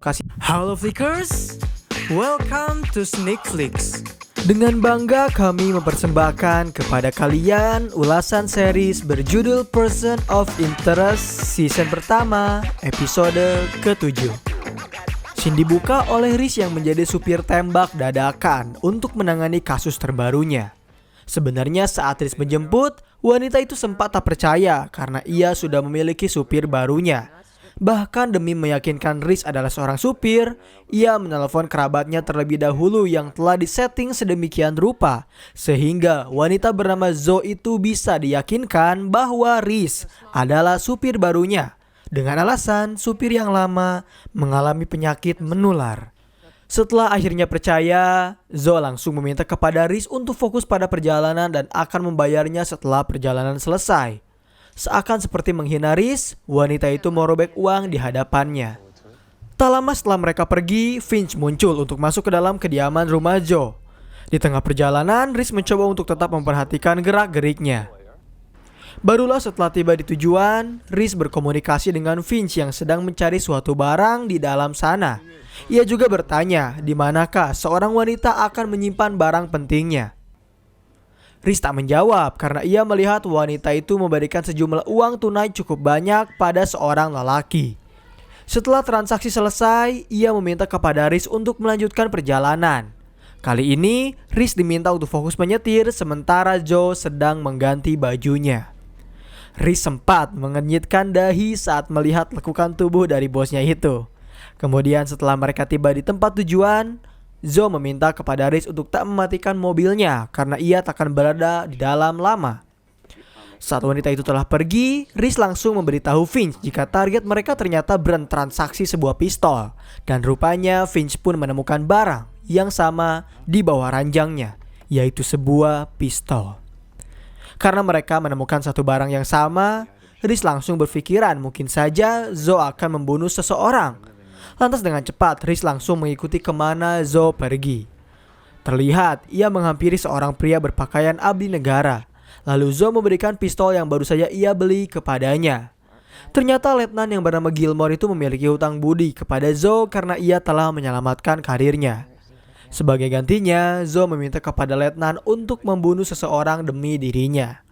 Kasih. Halo Flickers, welcome to Sneak Flicks. Dengan bangga kami mempersembahkan kepada kalian ulasan series berjudul Person of Interest season pertama episode ke-7. Scene dibuka oleh Riz yang menjadi supir tembak dadakan untuk menangani kasus terbarunya. Sebenarnya saat Riz menjemput, wanita itu sempat tak percaya karena ia sudah memiliki supir barunya. Bahkan demi meyakinkan Riz adalah seorang supir, ia menelepon kerabatnya terlebih dahulu yang telah disetting sedemikian rupa, sehingga wanita bernama Zoe itu bisa diyakinkan bahwa Riz adalah supir barunya, dengan alasan supir yang lama mengalami penyakit menular. Setelah akhirnya percaya, Zoe langsung meminta kepada Riz untuk fokus pada perjalanan dan akan membayarnya setelah perjalanan selesai. Seakan seperti menghina Riz, wanita itu merobek uang di hadapannya. Tak lama setelah mereka pergi, Finch muncul untuk masuk ke dalam kediaman rumah Zoe. Di tengah perjalanan, Riz mencoba untuk tetap memperhatikan gerak-geriknya. Barulah setelah tiba di tujuan, Riz berkomunikasi dengan Finch yang sedang mencari suatu barang di dalam sana. Ia juga bertanya di manakah seorang wanita akan menyimpan barang pentingnya. Riz tak menjawab karena ia melihat wanita itu memberikan sejumlah uang tunai cukup banyak pada seorang lelaki. Setelah transaksi selesai, ia meminta kepada Riz untuk melanjutkan perjalanan. Kali ini, Riz diminta untuk fokus menyetir sementara Zoe sedang mengganti bajunya. Riz sempat mengenyitkan dahi saat melihat lekukan tubuh dari bosnya itu. Kemudian setelah mereka tiba di tempat tujuan, Zoe meminta kepada Riz untuk tak mematikan mobilnya karena ia tak akan berada di dalam lama. Saat wanita itu telah pergi, Riz langsung memberitahu Finch jika target mereka ternyata bertransaksi sebuah pistol. Dan rupanya Finch pun menemukan barang yang sama di bawah ranjangnya, yaitu sebuah pistol. Karena mereka menemukan satu barang yang sama, Riz langsung berpikiran mungkin saja Zoe akan membunuh seseorang. Lantas dengan cepat, Riz langsung mengikuti kemana Zoe pergi. Terlihat, ia menghampiri seorang pria berpakaian abdi negara. Lalu Zoe memberikan pistol yang baru saja ia beli kepadanya. Ternyata letnan yang bernama Gilmore itu memiliki hutang budi kepada Zoe karena ia telah menyelamatkan karirnya. Sebagai gantinya, Zoe meminta kepada letnan untuk membunuh seseorang demi dirinya.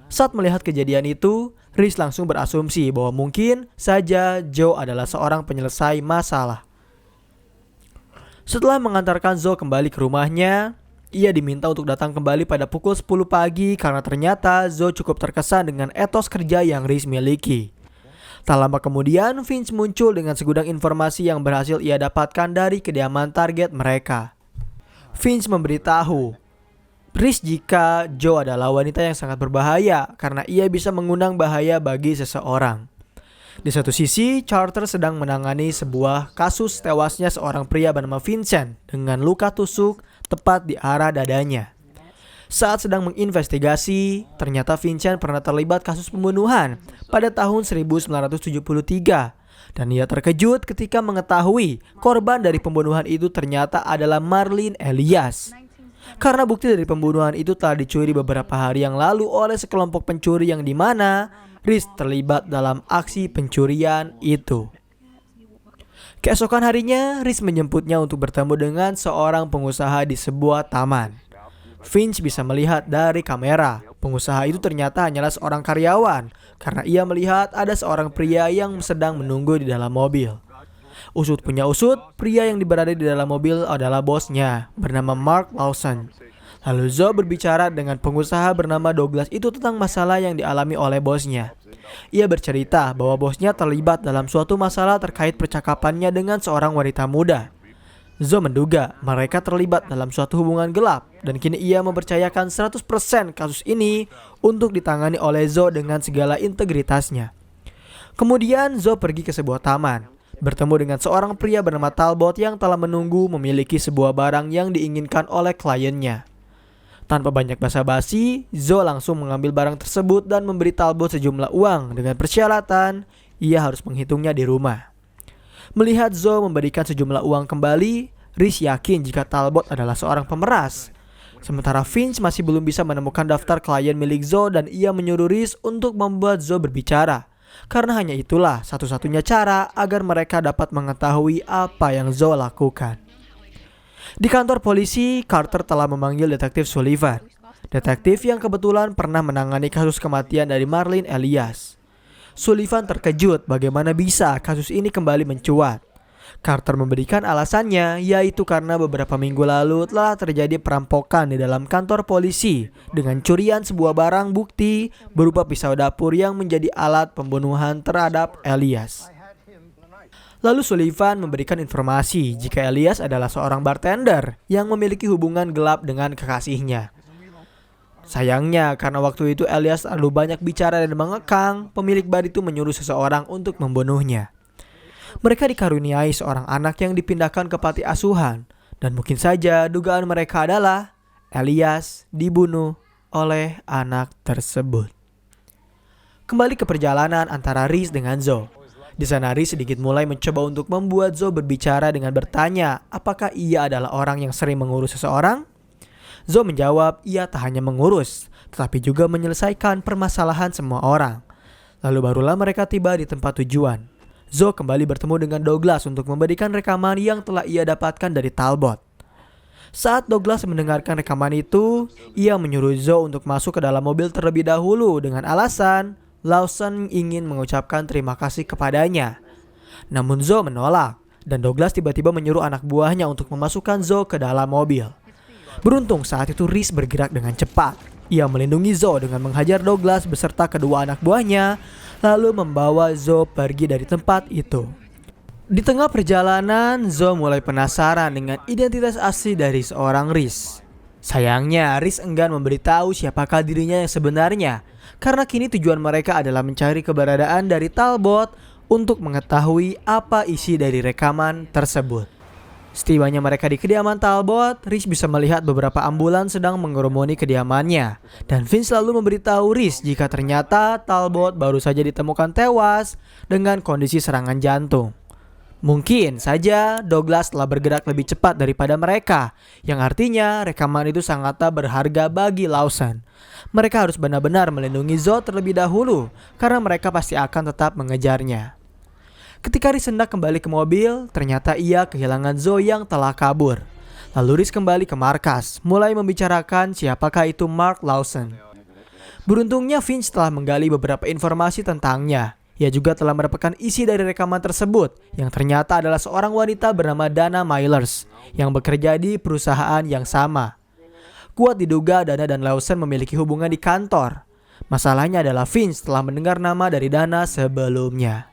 Saat melihat kejadian itu, Riz langsung berasumsi bahwa mungkin saja Zoe adalah seorang penyelesai masalah. Setelah mengantarkan Zoe kembali ke rumahnya, ia diminta untuk datang kembali pada pukul 10 pagi karena ternyata Zoe cukup terkesan dengan etos kerja yang Riz miliki. Tak lama kemudian, Finch muncul dengan segudang informasi yang berhasil ia dapatkan dari kediaman target mereka. Finch memberitahu Riz jika Zoe adalah wanita yang sangat berbahaya karena ia bisa mengundang bahaya bagi seseorang. Di satu sisi, Charter sedang menangani sebuah kasus tewasnya seorang pria bernama Vincent dengan luka tusuk tepat di arah dadanya. Saat sedang menginvestigasi, ternyata Vincent pernah terlibat kasus pembunuhan pada tahun 1973 dan ia terkejut ketika mengetahui korban dari pembunuhan itu ternyata adalah Marlene Elias. Karena bukti dari pembunuhan itu telah dicuri beberapa hari yang lalu oleh sekelompok pencuri yang dimana Riz terlibat dalam aksi pencurian itu. Keesokan harinya, Riz menjemputnya untuk bertemu dengan seorang pengusaha di sebuah taman. Finch bisa melihat dari kamera, pengusaha itu ternyata hanyalah seorang karyawan karena ia melihat ada seorang pria yang sedang menunggu di dalam mobil. Usut punya usut, pria yang berada di dalam mobil adalah bosnya, bernama Mark Lawson. Lalu Zoe berbicara dengan pengusaha bernama Douglas itu tentang masalah yang dialami oleh bosnya. Ia bercerita bahwa bosnya terlibat dalam suatu masalah terkait percakapannya dengan seorang wanita muda. Zoe menduga mereka terlibat dalam suatu hubungan gelap dan kini ia mempercayakan 100% kasus ini untuk ditangani oleh Zoe dengan segala integritasnya. Kemudian Zoe pergi ke sebuah taman, bertemu dengan seorang pria bernama Talbot yang telah menunggu memiliki sebuah barang yang diinginkan oleh kliennya. Tanpa banyak basa-basi, Zoe langsung mengambil barang tersebut dan memberi Talbot sejumlah uang dengan persyaratan ia harus menghitungnya di rumah. Melihat Zoe memberikan sejumlah uang kembali, Riz yakin jika Talbot adalah seorang pemeras. Sementara Finch masih belum bisa menemukan daftar klien milik Zoe dan ia menyuruh Riz untuk membuat Zoe berbicara. Karena hanya itulah satu-satunya cara agar mereka dapat mengetahui apa yang Zoe lakukan. Di kantor polisi, Carter telah memanggil detektif Sullivan. Detektif yang kebetulan pernah menangani kasus kematian dari Marlene Elias. Sullivan terkejut bagaimana bisa kasus ini kembali mencuat. Carter memberikan alasannya, yaitu karena beberapa minggu lalu telah terjadi perampokan di dalam kantor polisi dengan curian sebuah barang bukti berupa pisau dapur yang menjadi alat pembunuhan terhadap Elias. Lalu Sullivan memberikan informasi jika Elias adalah seorang bartender yang memiliki hubungan gelap dengan kekasihnya. Sayangnya, karena waktu itu Elias terlalu banyak bicara dan mengekang, pemilik bar itu menyuruh seseorang untuk membunuhnya. Mereka dikaruniai seorang anak yang dipindahkan ke panti asuhan, dan mungkin saja dugaan mereka adalah Elias dibunuh oleh anak tersebut. Kembali ke perjalanan antara Reese dengan Zoe. Di sana Reese sedikit mulai mencoba untuk membuat Zoe berbicara dengan bertanya apakah ia adalah orang yang sering mengurus seseorang. Zoe menjawab ia tak hanya mengurus, tetapi juga menyelesaikan permasalahan semua orang. Lalu barulah mereka tiba di tempat tujuan. Zoe kembali bertemu dengan Douglas untuk memberikan rekaman yang telah ia dapatkan dari Talbot. Saat Douglas mendengarkan rekaman itu, ia menyuruh Zoe untuk masuk ke dalam mobil terlebih dahulu dengan alasan Lawson ingin mengucapkan terima kasih kepadanya. Namun Zoe menolak, dan Douglas tiba-tiba menyuruh anak buahnya untuk memasukkan Zoe ke dalam mobil. Beruntung saat itu Reese bergerak dengan cepat. Ia melindungi Zoe dengan menghajar Douglas beserta kedua anak buahnya, lalu membawa Zoe pergi dari tempat itu. Di tengah perjalanan, Zoe mulai penasaran dengan identitas asli dari seorang Reese. Sayangnya, Reese enggan memberitahu siapakah dirinya yang sebenarnya, karena kini tujuan mereka adalah mencari keberadaan dari Talbot untuk mengetahui apa isi dari rekaman tersebut. Setibanya mereka di kediaman Talbot, Reese bisa melihat beberapa ambulans sedang mengerumuni kediamannya, dan Vince selalu memberitahu Reese jika ternyata Talbot baru saja ditemukan tewas dengan kondisi serangan jantung. Mungkin saja Douglas telah bergerak lebih cepat daripada mereka, yang artinya rekaman itu sangatlah berharga bagi Lawson. Mereka harus benar-benar melindungi Zoe terlebih dahulu, karena mereka pasti akan tetap mengejarnya. Ketika Reese hendak kembali ke mobil, ternyata ia kehilangan Zoe yang telah kabur. Lalu Reese kembali ke markas, mulai membicarakan siapakah itu Mark Lawson. Beruntungnya Vince telah menggali beberapa informasi tentangnya. Ia juga telah mendapatkan isi dari rekaman tersebut yang ternyata adalah seorang wanita bernama Dana Myers yang bekerja di perusahaan yang sama. Kuat diduga Dana dan Lawson memiliki hubungan di kantor. Masalahnya adalah Vince telah mendengar nama dari Dana sebelumnya.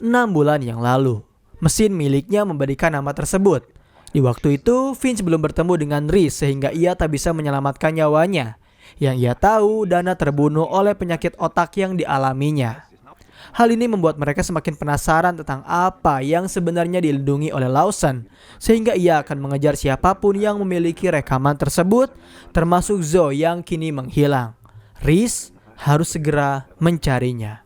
6 bulan yang lalu, mesin miliknya memberikan nama tersebut. Di waktu itu, Vince belum bertemu dengan Reese sehingga ia tak bisa menyelamatkan nyawanya. Yang ia tahu, Dana terbunuh oleh penyakit otak yang dialaminya. Hal ini membuat mereka semakin penasaran tentang apa yang sebenarnya dilindungi oleh Lawson, sehingga ia akan mengejar siapapun yang memiliki rekaman tersebut, termasuk Zoe yang kini menghilang. Reese harus segera mencarinya.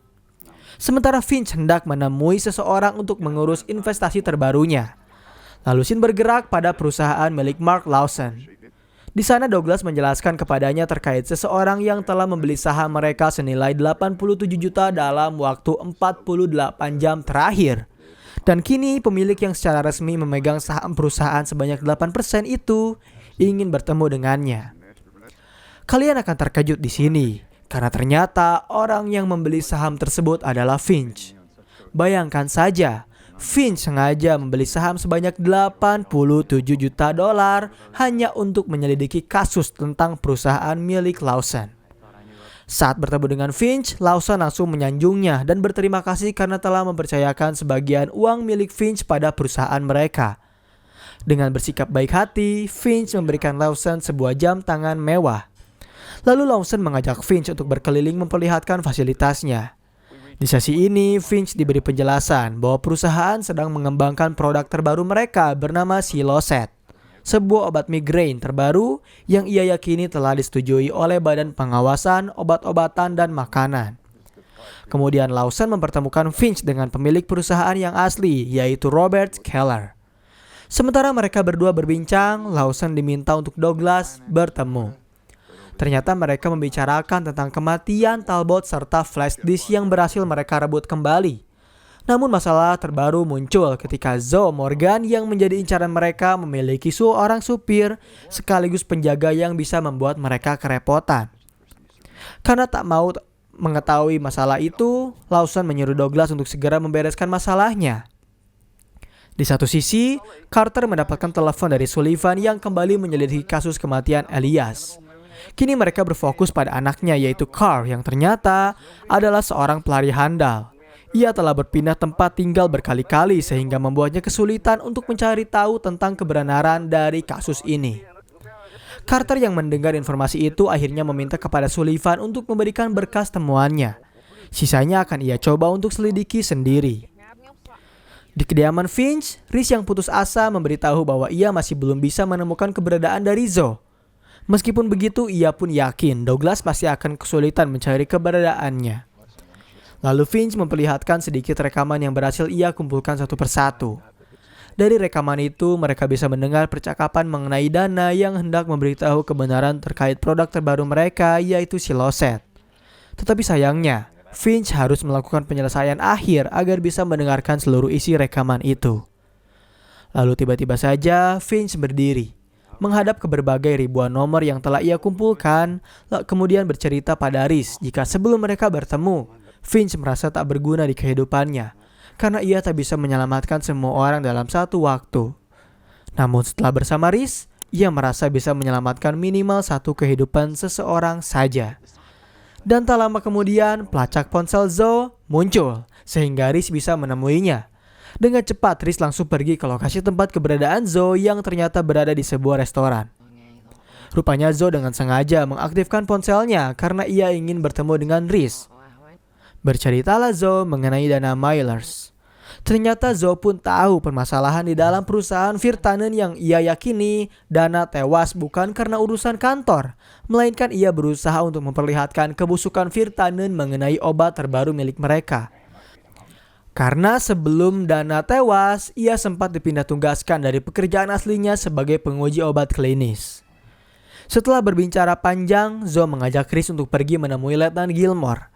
Sementara Vince hendak menemui seseorang untuk mengurus investasi terbarunya. Lalu Sin bergerak pada perusahaan milik Mark Lawson. Di sana Douglas menjelaskan kepadanya terkait seseorang yang telah membeli saham mereka senilai 87 juta dalam waktu 48 jam terakhir. Dan kini pemilik yang secara resmi memegang saham perusahaan sebanyak 8% itu ingin bertemu dengannya. Kalian akan terkejut di sini karena ternyata orang yang membeli saham tersebut adalah Finch. Bayangkan saja, Finch sengaja membeli saham sebanyak 87 juta dolar hanya untuk menyelidiki kasus tentang perusahaan milik Lawson. Saat bertemu dengan Finch, Lawson langsung menyanjungnya dan berterima kasih karena telah mempercayakan sebagian uang milik Finch pada perusahaan mereka. Dengan bersikap baik hati, Finch memberikan Lawson sebuah jam tangan mewah. Lalu Lawson mengajak Finch untuk berkeliling memperlihatkan fasilitasnya. Di sesi ini, Finch diberi penjelasan bahwa perusahaan sedang mengembangkan produk terbaru mereka bernama Siloset, sebuah obat migrain terbaru yang ia yakini telah disetujui oleh Badan Pengawasan Obat-obatan dan Makanan. Kemudian Lawson mempertemukan Finch dengan pemilik perusahaan yang asli, yaitu Robert Keller. Sementara mereka berdua berbincang, Lawson diminta untuk Douglas bertemu. Ternyata mereka membicarakan tentang kematian Talbot serta flash disk yang berhasil mereka rebut kembali. Namun masalah terbaru muncul ketika Zoe Morgan yang menjadi incaran mereka memiliki seorang supir sekaligus penjaga yang bisa membuat mereka kerepotan. Karena tak mau mengetahui masalah itu, Lawson menyuruh Douglas untuk segera membereskan masalahnya. Di satu sisi, Carter mendapatkan telepon dari Sullivan yang kembali menyelidiki kasus kematian Elias. Kini mereka berfokus pada anaknya yaitu Carl yang ternyata adalah seorang pelari handal. Ia telah berpindah tempat tinggal berkali-kali sehingga membuatnya kesulitan untuk mencari tahu tentang kebenaran dari kasus ini. Carter yang mendengar informasi itu akhirnya meminta kepada Sullivan untuk memberikan berkas temuannya. Sisanya akan ia coba untuk selidiki sendiri. Di kediaman Finch, Reese yang putus asa memberitahu bahwa ia masih belum bisa menemukan keberadaan dari Zoe. Meskipun begitu, ia pun yakin Douglas pasti akan kesulitan mencari keberadaannya. Lalu Finch memperlihatkan sedikit rekaman yang berhasil ia kumpulkan satu persatu. Dari rekaman itu, mereka bisa mendengar percakapan mengenai Dana yang hendak memberitahu kebenaran terkait produk terbaru mereka, yaitu Siloset. Tetapi sayangnya, Finch harus melakukan penyelesaian akhir agar bisa mendengarkan seluruh isi rekaman itu. Lalu tiba-tiba saja Finch berdiri, menghadap ke berbagai ribuan nomor yang telah ia kumpulkan, kemudian bercerita pada Reese jika sebelum mereka bertemu, Finch merasa tak berguna di kehidupannya, karena ia tak bisa menyelamatkan semua orang dalam satu waktu. Namun setelah bersama Reese, ia merasa bisa menyelamatkan minimal satu kehidupan seseorang saja. Dan tak lama kemudian, pelacak ponsel Zoe muncul, sehingga Reese bisa menemuinya. Dengan cepat, Reese langsung pergi ke lokasi tempat keberadaan Zoe yang ternyata berada di sebuah restoran. Rupanya Zoe dengan sengaja mengaktifkan ponselnya karena ia ingin bertemu dengan Reese. Berceritalah Zoe mengenai Dana Myers. Ternyata Zoe pun tahu permasalahan di dalam perusahaan Virtanen yang ia yakini Dana tewas bukan karena urusan kantor, melainkan ia berusaha untuk memperlihatkan kebusukan Virtanen mengenai obat terbaru milik mereka. Karena sebelum Dana tewas, ia sempat dipindah tugaskan dari pekerjaan aslinya sebagai penguji obat klinis. Setelah berbicara panjang, Zoe mengajak Chris untuk pergi menemui Letnan Gilmore.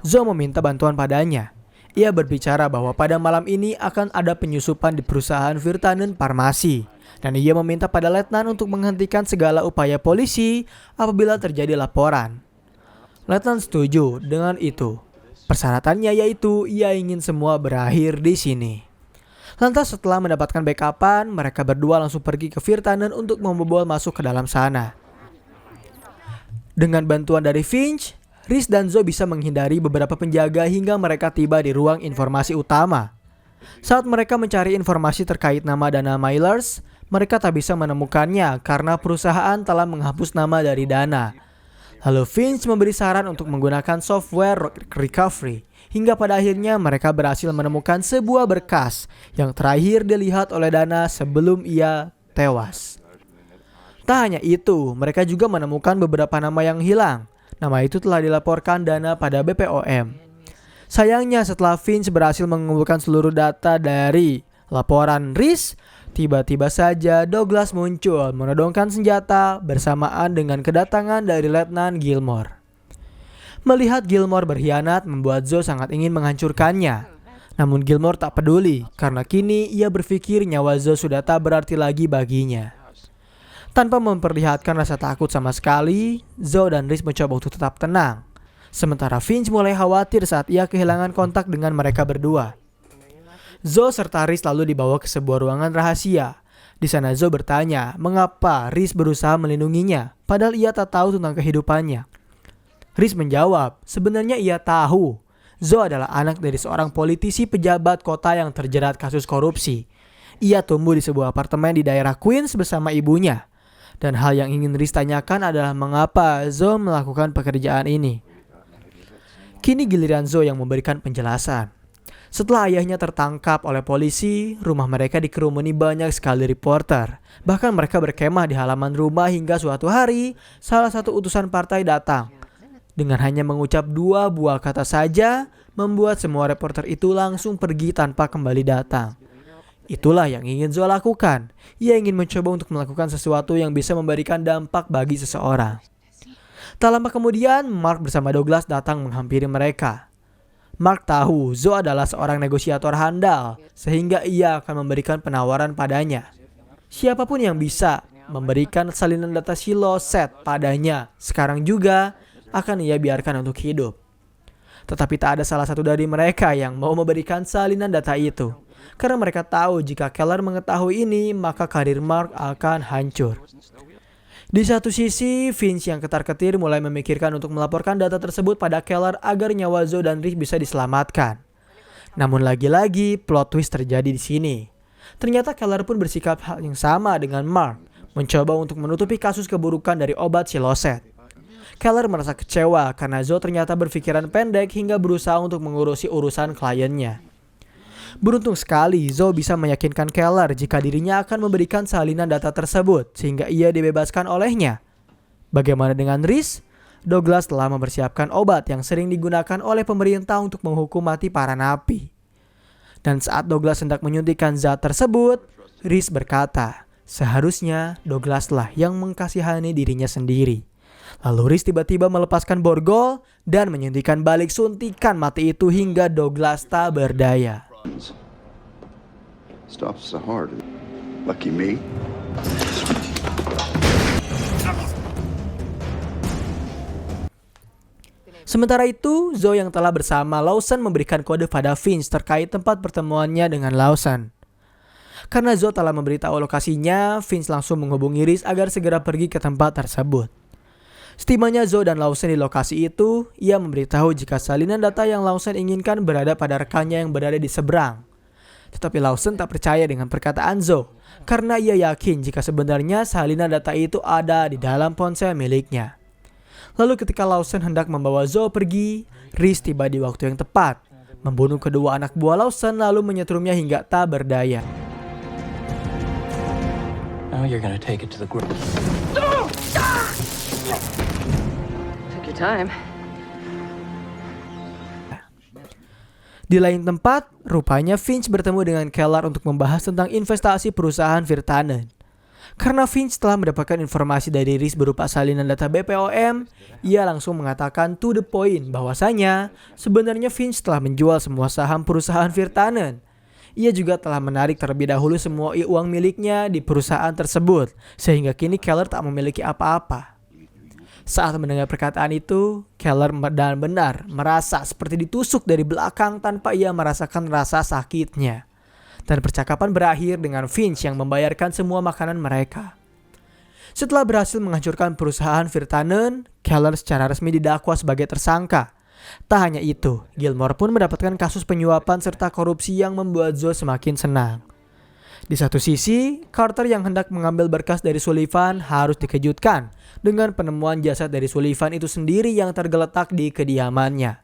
Zoe meminta bantuan padanya. Ia berbicara bahwa pada malam ini akan ada penyusupan di perusahaan Virtanen Farmasi, dan ia meminta pada Letnan untuk menghentikan segala upaya polisi apabila terjadi laporan. Letnan setuju dengan itu. Persyaratannya yaitu ia ingin semua berakhir di sini. Lantas setelah mendapatkan backupan, mereka berdua langsung pergi ke Virtanen untuk membobol masuk ke dalam sana. Dengan bantuan dari Finch, Reese dan Zoe bisa menghindari beberapa penjaga hingga mereka tiba di ruang informasi utama. Saat mereka mencari informasi terkait nama Dana Myers, mereka tak bisa menemukannya karena perusahaan telah menghapus nama dari Dana. Lalu Finch memberi saran untuk menggunakan software recovery, hingga pada akhirnya mereka berhasil menemukan sebuah berkas yang terakhir dilihat oleh Dana sebelum ia tewas. Tak hanya itu, mereka juga menemukan beberapa nama yang hilang. Nama itu telah dilaporkan Dana pada BPOM. Sayangnya setelah Finch berhasil mengumpulkan seluruh data dari laporan Reese, tiba-tiba saja Douglas muncul menodongkan senjata bersamaan dengan kedatangan dari Letnan Gilmore. Melihat Gilmore berkhianat membuat Zoe sangat ingin menghancurkannya. Namun Gilmore tak peduli karena kini ia berpikir nyawa Zoe sudah tak berarti lagi baginya. Tanpa memperlihatkan rasa takut sama sekali, Zoe dan Reese mencoba untuk tetap tenang. Sementara Finch mulai khawatir saat ia kehilangan kontak dengan mereka berdua. Zoe serta Reese lalu dibawa ke sebuah ruangan rahasia. Di sana Zoe bertanya mengapa Reese berusaha melindunginya, padahal ia tak tahu tentang kehidupannya. Reese menjawab, sebenarnya ia tahu. Zoe adalah anak dari seorang politisi pejabat kota yang terjerat kasus korupsi. Ia tumbuh di sebuah apartemen di daerah Queens bersama ibunya. Dan hal yang ingin Reese tanyakan adalah mengapa Zoe melakukan pekerjaan ini. Kini giliran Zoe yang memberikan penjelasan. Setelah ayahnya tertangkap oleh polisi, rumah mereka dikerumuni banyak sekali reporter. Bahkan mereka berkemah di halaman rumah hingga suatu hari, salah satu utusan partai datang. Dengan hanya mengucap 2 buah kata saja, membuat semua reporter itu langsung pergi tanpa kembali datang. Itulah yang ingin Zoe lakukan. Ia ingin mencoba untuk melakukan sesuatu yang bisa memberikan dampak bagi seseorang. Tak lama kemudian, Mark bersama Douglas datang menghampiri mereka. Mark tahu Zoe adalah seorang negosiator handal, sehingga ia akan memberikan penawaran padanya. Siapapun yang bisa memberikan salinan data Siloset padanya, sekarang juga akan ia biarkan untuk hidup. Tetapi tak ada salah satu dari mereka yang mau memberikan salinan data itu. Karena mereka tahu jika Keller mengetahui ini, maka karir Mark akan hancur. Di satu sisi, Finch yang ketar-ketir mulai memikirkan untuk melaporkan data tersebut pada Keller agar nyawa Zoe dan Rhys bisa diselamatkan. Namun lagi-lagi, plot twist terjadi di sini. Ternyata Keller pun bersikap hal yang sama dengan Mark, mencoba untuk menutupi kasus keburukan dari obat Siloset. Keller merasa kecewa karena Zoe ternyata berpikiran pendek hingga berusaha untuk mengurusi urusan kliennya. Beruntung sekali Zoe bisa meyakinkan Keller jika dirinya akan memberikan salinan data tersebut sehingga ia dibebaskan olehnya. Bagaimana dengan Rhys? Douglas telah mempersiapkan obat yang sering digunakan oleh pemerintah untuk menghukum mati para napi. Dan saat Douglas hendak menyuntikkan zat tersebut, Rhys berkata, seharusnya Douglaslah yang mengkasihani dirinya sendiri. Lalu Rhys tiba-tiba melepaskan borgol dan menyuntikkan balik suntikan mati itu hingga Douglas tak berdaya. Stop so hard. Lucky me. Sementara itu, Zoe yang telah bersama Lawson memberikan kode pada Finch terkait tempat pertemuannya dengan Lawson. Karena Zoe telah memberitahu lokasinya, Finch langsung menghubungi Rhys agar segera pergi ke tempat tersebut. Setibanya Zoe dan Lawson di lokasi itu, ia memberitahu jika salinan data yang Lawson inginkan berada pada rekannya yang berada di seberang. Tetapi Lawson tak percaya dengan perkataan Zoe, karena ia yakin jika sebenarnya salinan data itu ada di dalam ponsel miliknya. Lalu ketika Lawson hendak membawa Zoe pergi, Rhys tiba di waktu yang tepat, membunuh kedua anak buah Lawson lalu menyetrumnya hingga tak berdaya. Now you're gonna take it to the group. Took your time. Di lain tempat, rupanya Finch bertemu dengan Keller untuk membahas tentang investasi perusahaan Virtanen. Karena Finch telah mendapatkan informasi dari Rhys berupa salinan data BPOM, ia langsung mengatakan to the point bahwasanya sebenarnya Finch telah menjual semua saham perusahaan Virtanen. Ia juga telah menarik terlebih dahulu semua uang miliknya di perusahaan tersebut, sehingga kini Keller tak memiliki apa-apa. Saat mendengar perkataan itu, Keller benar-benar merasa seperti ditusuk dari belakang tanpa ia merasakan rasa sakitnya. Dan percakapan berakhir dengan Finch yang membayarkan semua makanan mereka. Setelah berhasil menghancurkan perusahaan Virtanen, Keller secara resmi didakwa sebagai tersangka. Tak hanya itu, Gilmore pun mendapatkan kasus penyuapan serta korupsi yang membuat Zoe semakin senang. Di satu sisi, Carter yang hendak mengambil berkas dari Sullivan harus dikejutkan dengan penemuan jasad dari Sullivan itu sendiri yang tergeletak di kediamannya.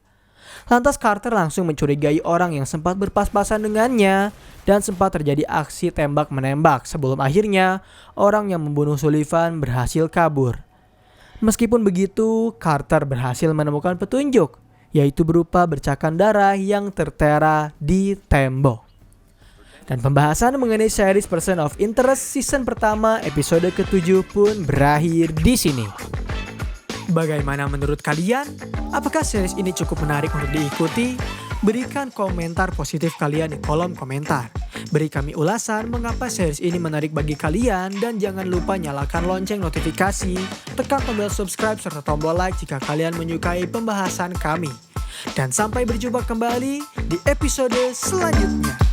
Lantas Carter langsung mencurigai orang yang sempat berpas-pasan dengannya dan sempat terjadi aksi tembak-menembak sebelum akhirnya orang yang membunuh Sullivan berhasil kabur. Meskipun begitu, Carter berhasil menemukan petunjuk, yaitu berupa bercakan darah yang tertera di tembok. Dan pembahasan mengenai series Person of Interest season pertama episode ke-7 pun berakhir di sini. Bagaimana menurut kalian? Apakah series ini cukup menarik untuk diikuti? Berikan komentar positif kalian di kolom komentar. Beri kami ulasan mengapa series ini menarik bagi kalian dan jangan lupa nyalakan lonceng notifikasi, tekan tombol subscribe serta tombol like jika kalian menyukai pembahasan kami. Dan sampai berjumpa kembali di episode selanjutnya.